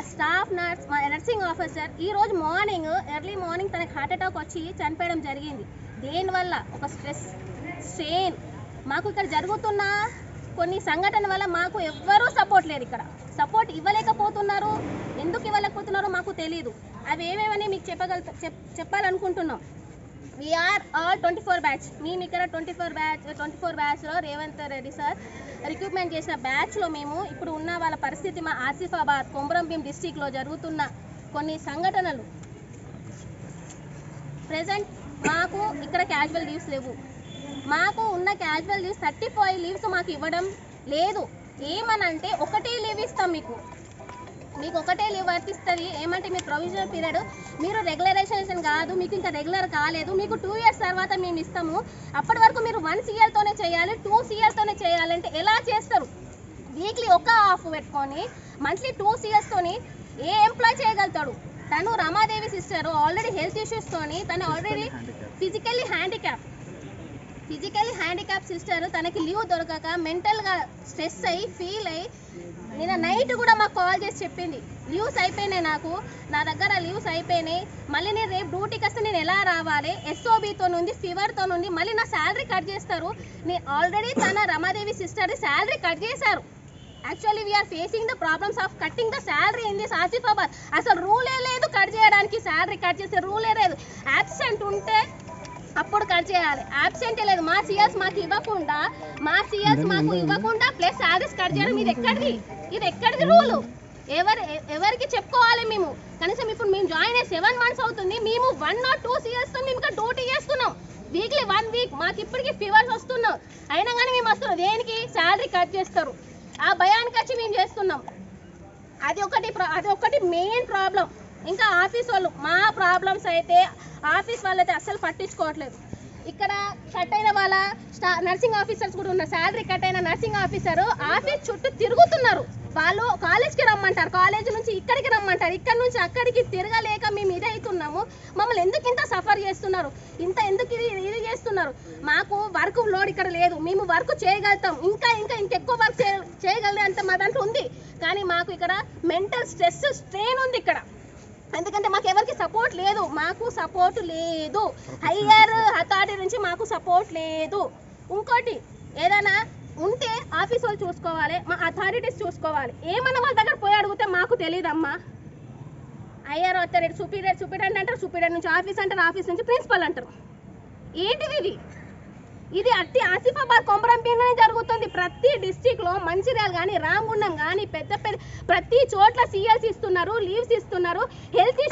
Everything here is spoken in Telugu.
స్టాఫ్ నర్స్, మా నర్సింగ్ ఆఫీసర్ ఈరోజు ఎర్లీ మార్నింగ్ తనకి హార్ట్ అటాక్ వచ్చి చనిపోవడం జరిగింది. దేనివల్ల? ఒక స్ట్రెస్, స్ట్రెయిన్. మాకు ఇక్కడ జరుగుతున్న కొన్ని సంఘటన వల్ల మాకు ఎవ్వరూ సపోర్ట్ లేదు. ఇక్కడ సపోర్ట్ ఇవ్వలేకపోతున్నారు. ఎందుకు ఇవ్వలేకపోతున్నారో మాకు తెలియదు. అవి ఏమేమని మీకు చెప్పాలనుకుంటున్నాం. We are all 24 batch. మేము ఇక్కడ 24 బ్యాచ్లో రేవంత్ రెడ్డి సార్ రిక్రూట్మెంట్ చేసిన బ్యాచ్లో మేము ఇప్పుడు ఉన్న వాళ్ళ పరిస్థితి, మా ఆసిఫాబాద్, కొమరంభీం డిస్టిక్లో జరుగుతున్న కొన్ని సంఘటనలు. ప్రజెంట్ మాకు ఇక్కడ క్యాజువల్ లీవ్స్ లేవు. మాకు ఉన్న క్యాజువల్ లీవ్స్ 35 లీవ్స్ మాకు ఇవ్వడం లేదు. ఏమనంటే ఒకటే లీవ్ ఇస్తాం మీకు ఒకటే లీవ్ వర్తిస్తుంది. ఏమంటే మీ ప్రొవిజనల్ పీరియడ్, మీరు రెగ్యులరైజేషన్ కాదు, మీకు ఇంకా రెగ్యులర్ కాలేదు, మీకు 2 ఇయర్స్ తర్వాత మేము ఇస్తాము. అప్పటి వరకు మీరు 1 CLతోనే చేయాలి, 2 CLతోనే చేయాలంటే ఎలా చేస్తారు? వీక్లీ ఒక హాఫ్ పెట్టుకొని మంత్లీ 2 CLతోని ఏ ఎంప్లాయ్ చేయగలుగుతాడు? తను రమాదేవి సిస్టర్ ఆల్రెడీ హెల్త్ ఇష్యూస్తోని, తను ఆల్రెడీ ఫిజికల్లీ హ్యాండిక్యాప్ సిస్టర్, తనకి లీవ్ దొరకక మెంటల్గా స్ట్రెస్ అయ్యి ఫీల్ అయ్యి నిన్న నైట్ కూడా మాకు కాల్ చేసి చెప్పింది, లీవ్స్ అయిపోయినాయి, నా దగ్గర లీవ్స్ అయిపోయినాయి, మళ్ళీ నేను రేపు డ్యూటీకి వస్తే నేను ఎలా రావాలి? SOBతో నుండి, ఫీవర్తో నుండి మళ్ళీ నా శాలరీ కట్ చేస్తారు. నేను ఆల్రెడీ తన రమాదేవి సిస్టర్ శాలరీ కట్ చేశారు. Actually we are facing the problems of cutting the salary in this Asifabad. అసలు రూలే లేదు కట్ చేయడానికి, శాలరీ కట్ చేసే రూలే లేదు. యాబ్సెంట్ ఉంటే అప్పుడు కట్ చేయాలి, యాబ్సెంటే లేదు. మా సిఎల్స్ మాకు ఇవ్వకుండా ప్లస్ శాలరీస్ కట్ చేయడం ఇది ఎక్కడిది రూలు? ఎవరికి చెప్పుకోవాలి మేము? కనీసం ఇప్పుడు మేము జాయిన్ అయ్యి 7 months అవుతుంది. మేము 1 or 2 CLతో మేము ఇక్కడ డ్యూటీ చేస్తున్నాం. వీక్లీ 1 week మాకు ఇప్పటికీ ఫీవర్స్ వస్తున్నాం. అయినా కానీ మేము వస్తున్నాం. దేనికి? శాలరీ కట్ చేస్తారు. ఆ భయానికి వచ్చి మేము చేస్తున్నాం. అది ఒకటి మెయిన్ ప్రాబ్లం. ఇంకా ఆఫీస్ వాళ్ళు, మా ప్రాబ్లమ్స్ అయితే ఆఫీస్ వాళ్ళు అయితే అస్సలు పట్టించుకోవట్లేదు. ఇక్కడ కట్ అయిన వాళ్ళ నర్సింగ్ ఆఫీసర్స్ కూడా ఉన్నారు. శాలరీ కట్ అయిన నర్సింగ్ ఆఫీసర్ ఆఫీస్ చుట్టూ తిరుగుతున్నారు. వాళ్ళు కాలేజ్కి రమ్మంటారు, కాలేజ్ నుంచి ఇక్కడికి రమ్మంటారు, ఇక్కడ నుంచి అక్కడికి తిరగలేక మేము ఇది అవుతున్నాము. మమ్మల్ని ఎందుకు ఇంత సఫర్ చేస్తున్నారు? ఎందుకు ఇది చేస్తున్నారు? మాకు వర్క్ లోడ్ ఇక్కడ లేదు. మేము వర్క్ చేయగలుగుతాం, ఇంకెక్కువ వర్క్ చేయగలిగే అంత మా దాంట్లో ఉంది. కానీ మాకు ఇక్కడ మెంటల్ స్ట్రెస్, స్ట్రెయిన్ ఉంది ఇక్కడ. ఎందుకంటే మాకు ఎవరికి సపోర్ట్ లేదు. హయ్యర్ అథారిటీ నుంచి మాకు సపోర్ట్ లేదు. ఇంకోటి ఏదైనా ఉంటే ఆఫీస్ వాళ్ళు చూసుకోవాలి, మా అథారిటీస్ చూసుకోవాలి. ఏమన్నా వాళ్ళ దగ్గర పోయి అడిగితే మాకు తెలియదమ్మా. హయ్యర్ అథారిటీ, సూపరింటెండెంట్ అంటారు, సూపరింటెండెంట్ నుంచి ఆఫీస్ అంటారు, ఆఫీస్ నుంచి ప్రిన్సిపల్ అంటారు. ఏంటిది ఇది అట్టి ఆసిఫాబాద్, కొమరంభీంలోనే జరుగుతుంది. ప్రతి డిస్టిక్లో మంచిర్యాల కానీ, రామగుండం కానీ, ప్రతి చోట్ల CLs ఇస్తున్నారు, లీవ్స్ ఇస్తున్నారు. హెల్త్